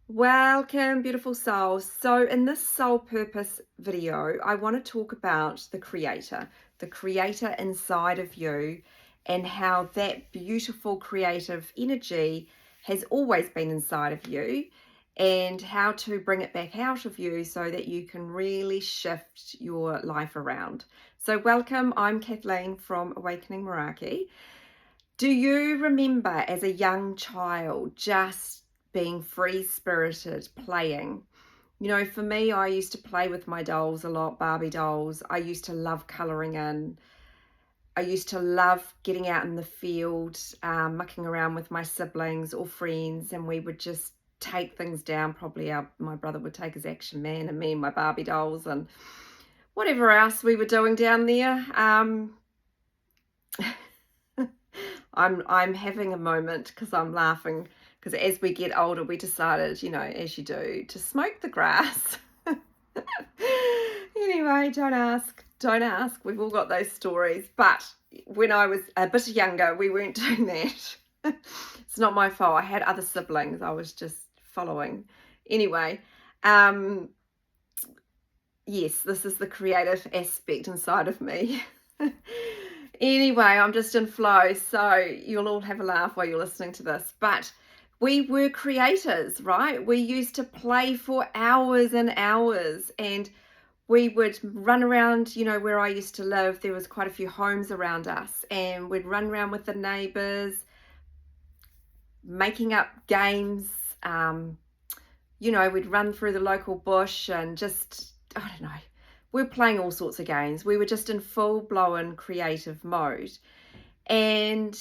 Welcome, beautiful souls. So, in this soul purpose video, I want to talk about the creator inside of you, and how that beautiful creative energy has always been inside of you, and how to bring it back out of you so that you can really shift your life around. So, welcome. I'm Kathleen from Awakening Meraki. Do you remember as a young child just being free spirited, playing? For me, I used to play with my dolls a lot, Barbie dolls. I used to love colouring in. I used to love getting out in the field, mucking around with my siblings or friends, and we would just take things down. Probably my brother would take his Action Man, and me and my Barbie dolls, and whatever else we were doing down there. I'm having a moment because I'm laughing because as we get older, we decided, as you do, to smoke the grass. Anyway, don't ask. Don't ask. We've all got those stories. But when I was a bit younger, we weren't doing that. It's not my fault. I had other siblings. I was just following. Anyway, yes, this is the creative aspect inside of me. Anyway, I'm just in flow, so you'll all have a laugh while you're listening to this. But we were creators, right? We used to play for hours and hours, and we would run around, where I used to live. There was quite a few homes around us, and we'd run around with the neighbours, making up games. We'd run through the local bush and just, I don't know, we were playing all sorts of games. We were just in full-blown creative mode. And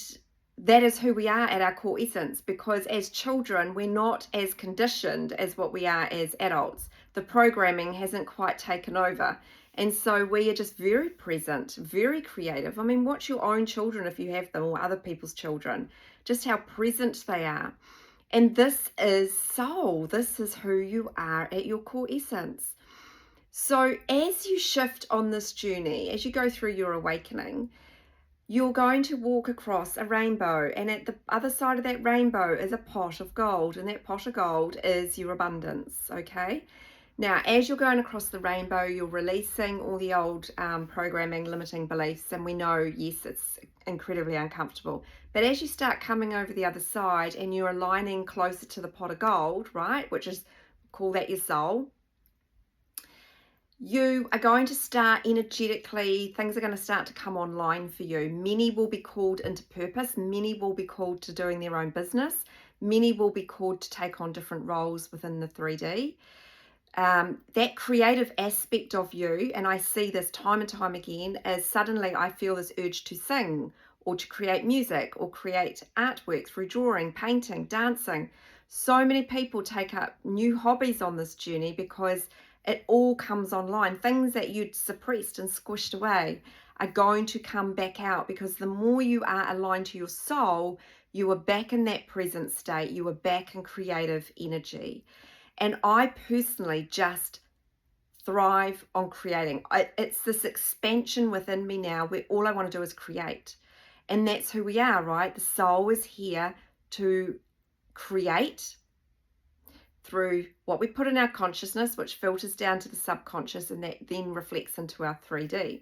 that is who we are at our core essence, because as children, we're not as conditioned as what we are as adults. The programming hasn't quite taken over. And so we are just very present, very creative. I mean, watch your own children if you have them, or other people's children, just how present they are. And this is soul. This is who you are at your core essence. So as you shift on this journey, as you go through your awakening, you're going to walk across a rainbow, and at the other side of that rainbow is a pot of gold, and that pot of gold is your abundance, okay? Now, as you're going across the rainbow, you're releasing all the old programming, limiting beliefs, and we know, yes, it's incredibly uncomfortable. But as you start coming over the other side and you're aligning closer to the pot of gold, right, which is, call that your soul, you are going to start energetically, things are going to start to come online for you. Many will be called into purpose. Many will be called to doing their own business. Many will be called to take on different roles within the 3D. That creative aspect of you, and I see this time and time again, is suddenly I feel this urge to sing or to create music or create artwork through drawing, painting, dancing. So many people take up new hobbies on this journey because it all comes online. Things that you'd suppressed and squished away are going to come back out, because the more you are aligned to your soul, you are back in that present state, you are back in creative energy. And I personally just thrive on creating. It's this expansion within me now where all I want to do is create. And that's who we are, right? The soul is here to create through what we put in our consciousness, which filters down to the subconscious, and that then reflects into our 3D.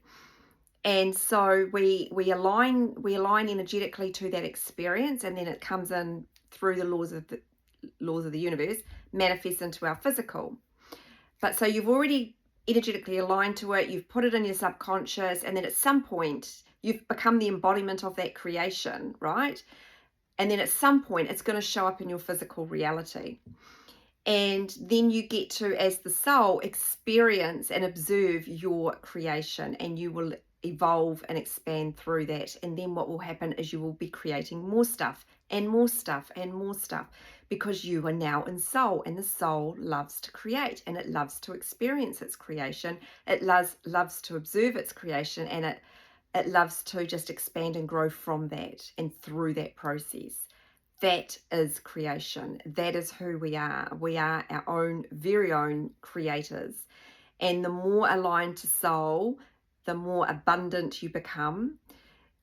And so we align energetically to that experience, and then it comes in through the laws of the universe, manifests into our physical. But so you've already energetically aligned to it, you've put it in your subconscious, and then at some point you've become the embodiment of that creation, right? And then at some point it's going to show up in your physical reality. And then you get to, as the soul, experience and observe your creation, and you will evolve and expand through that. And then what will happen is you will be creating more stuff and more stuff and more stuff, because you are now in soul, and the soul loves to create, and it loves to experience its creation. It loves to observe its creation, and it loves to just expand and grow from that and through that process. That is creation. That is who we are. We are our own, very own creators. And the more aligned to soul, the more abundant you become.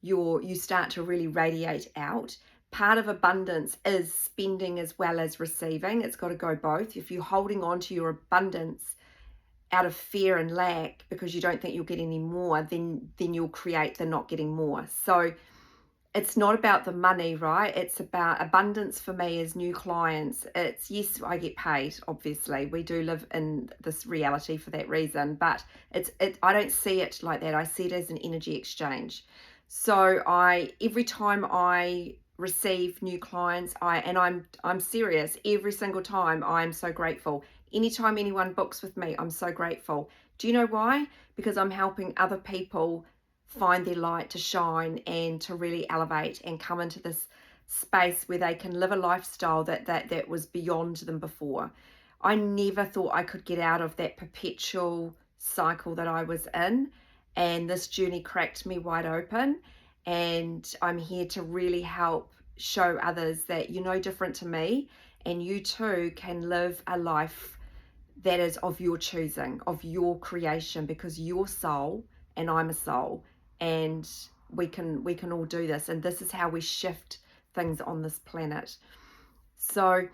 You start to really radiate out. part of abundance is spending as well as receiving. It's got to go both. If you're holding on to your abundance out of fear and lack because you don't think you'll get any more, then you'll create the not getting more. So it's not about the money, right? It's about abundance. For me as new clients, it's, yes, I get paid, obviously. We do live in this reality for that reason, but I don't see it like that. I see it as an energy exchange. So every time I receive new clients, I'm serious, every single time, I'm so grateful. Anytime anyone books with me, I'm so grateful. Do you know why? Because I'm helping other people find their light to shine and to really elevate and come into this space where they can live a lifestyle that was beyond them before. I never thought I could get out of that perpetual cycle that I was in, and this journey cracked me wide open, and I'm here to really help show others that you're no different to me, and you too can live a life that is of your choosing, of your creation, because you're soul and I'm a soul, and we can all do this, and this is how we shift things on this planet. So,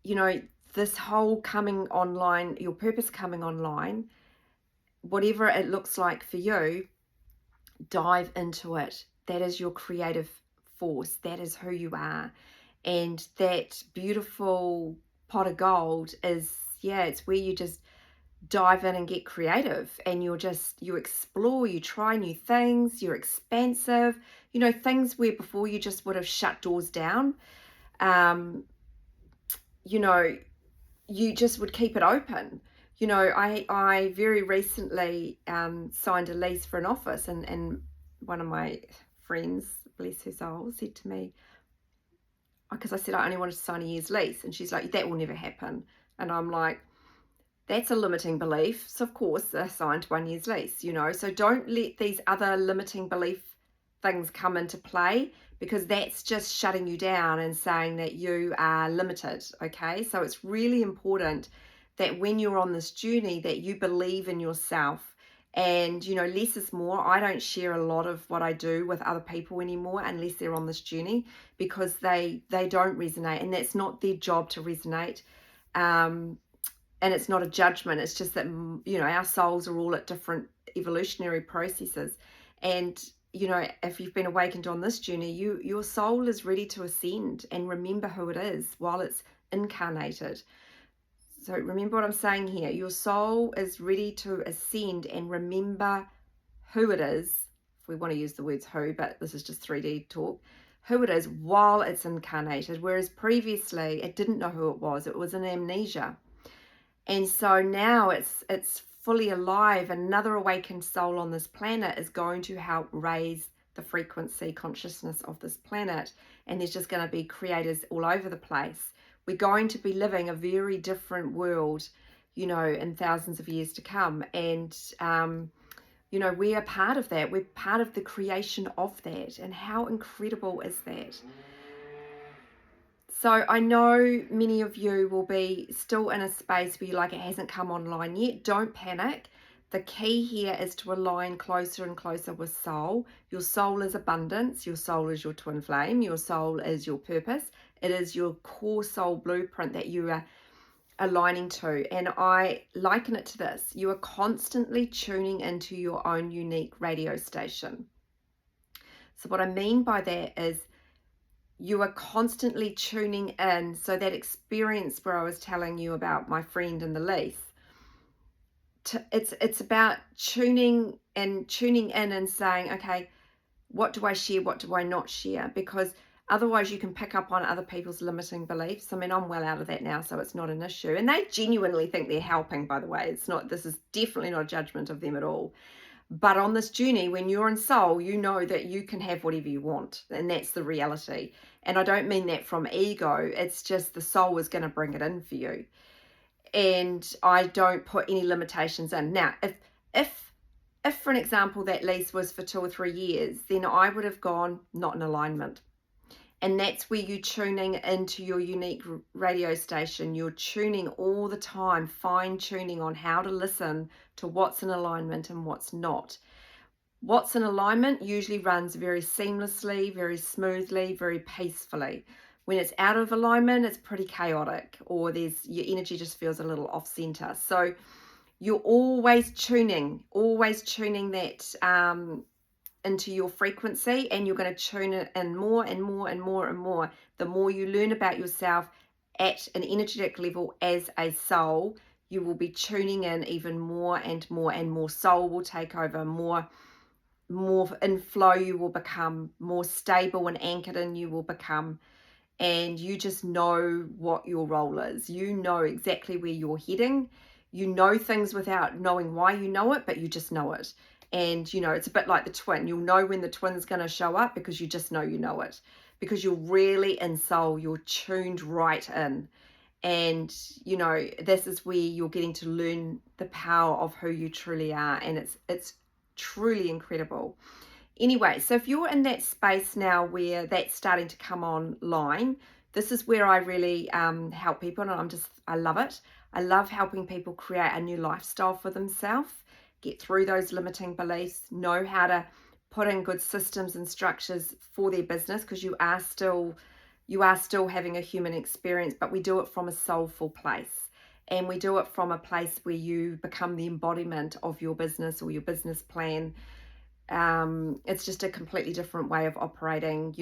you know, this whole coming online, your purpose coming online, whatever it looks like for you, dive into it. That is your creative force. That is who you are. And that beautiful pot of gold is, yeah, it's where you just dive in and get creative, and you explore, you try new things, you're expansive, you know, things where before you just would have shut doors down. You know, you just would keep it open. You know, I very recently signed a lease for an office, and one of my friends, bless her soul, said to me, because I said I only wanted to sign a year's lease, and she's like, that will never happen. And I'm like, that's a limiting belief. So of course I signed 1 year's lease, you know. So don't let these other limiting belief things come into play, because that's just shutting you down and saying that you are limited. Okay, so it's really important that when you're on this journey that you believe in yourself. And you know, less is more. I don't share a lot of what I do with other people anymore unless they're on this journey, because they don't resonate, and that's not their job to resonate. And it's not a judgment. It's just that, you know, our souls are all at different evolutionary processes. And, you know, if you've been awakened on this journey, your soul is ready to ascend and remember who it is while it's incarnated. So remember what I'm saying here. Your soul is ready to ascend and remember who it is. If we want to use the words who, but this is just 3D talk. Who it is while it's incarnated. Whereas previously it didn't know who it was. It was in amnesia. And so now it's fully alive. Another awakened soul on this planet is going to help raise the frequency consciousness of this planet. And there's just going to be creators all over the place. We're going to be living a very different world, you know, in thousands of years to come. And, you know, we are part of that. We're part of the creation of that. And how incredible is that? So I know many of you will be still in a space where you're like, it hasn't come online yet. Don't panic. The key here is to align closer and closer with soul. Your soul is abundance. Your soul is your twin flame. Your soul is your purpose. It is your core soul blueprint that you are aligning to. And I liken it to this. You are constantly tuning into your own unique radio station. So what I mean by that is, you are constantly tuning in. So that experience where I was telling you about my friend in the lease, it's about tuning in and saying, okay, what do I share? What do I not share? Because otherwise you can pick up on other people's limiting beliefs. I mean, I'm well out of that now, so it's not an issue. And they genuinely think they're helping, by the way. This is definitely not a judgment of them at all. But on this journey, when you're in soul, you know that you can have whatever you want. And that's the reality. And I don't mean that from ego. It's just the soul is going to bring it in for you. And I don't put any limitations in. Now, if for an example, that lease was for 2 or 3 years, then I would have gone not in alignment. And that's where you're tuning into your unique radio station. You're tuning all the time, fine tuning on how to listen to what's in alignment and what's not. What's in alignment usually runs very seamlessly, very smoothly, very peacefully. When it's out of alignment, it's pretty chaotic, or there's your energy just feels a little off center. So you're always tuning that into your frequency, and you're going to tune it in more and more and more and more. The more you learn about yourself at an energetic level as a soul, you will be tuning in even more and more and more. Soul will take over, more in flow you will become, more stable and anchored in you will become, and you just know what your role is. You know exactly where you're heading. You know things without knowing why you know it, but you just know it. And it's a bit like the twin. You'll know when the twin's going to show up because you just know it, because you're really in soul, you're tuned right in. And this is where you're getting to learn the power of who you truly are, and it's truly incredible. Anyway, so if you're in that space now where that's starting to come online, this is where I really help people, and I love it. I love helping people create a new lifestyle for themselves, get through those limiting beliefs, know how to put in good systems and structures for their business, because you are still having a human experience, but we do it from a soulful place. And we do it from a place where you become the embodiment of your business or your business plan. It's just a completely different way of operating.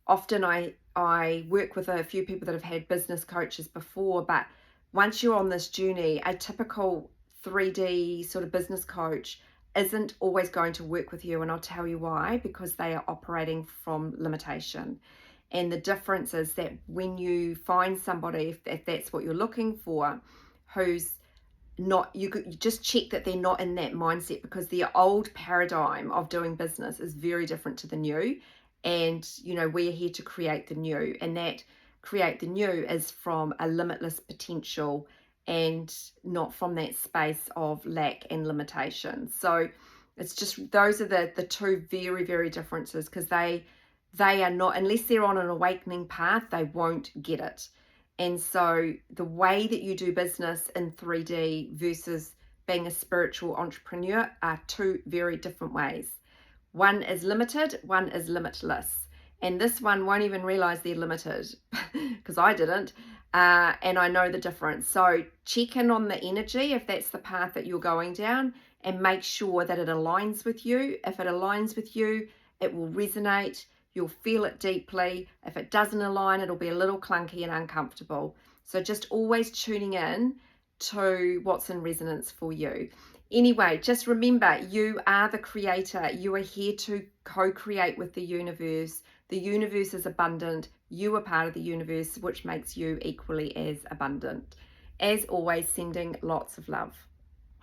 Often I work with a few people that have had business coaches before, but once you're on this journey, a typical 3D sort of business coach isn't always going to work with you, and I'll tell you why. Because they are operating from limitation. And the difference is that when you find somebody, if that's what you're looking for, who's not, you could just check that they're not in that mindset, because the old paradigm of doing business is very different to the new. And we're here to create the new, and that create the new is from a limitless potential, and not from that space of lack and limitation. So it's just, those are the two very, very differences, because they are not, unless they're on an awakening path, they won't get it. And so the way that you do business in 3D versus being a spiritual entrepreneur are two very different ways. One is limited, one is limitless. And this one won't even realize they're limited, because I didn't. And I know the difference. So check in on the energy if that's the path that you're going down, and make sure that it aligns with you. If it aligns with you, it will resonate. You'll feel it deeply. If it doesn't align, it'll be a little clunky and uncomfortable. So just always tuning in to what's in resonance for you. Anyway, just remember, you are the creator. You are here to co-create with the universe. The universe is abundant. You are part of the universe, which makes you equally as abundant. As always, sending lots of love.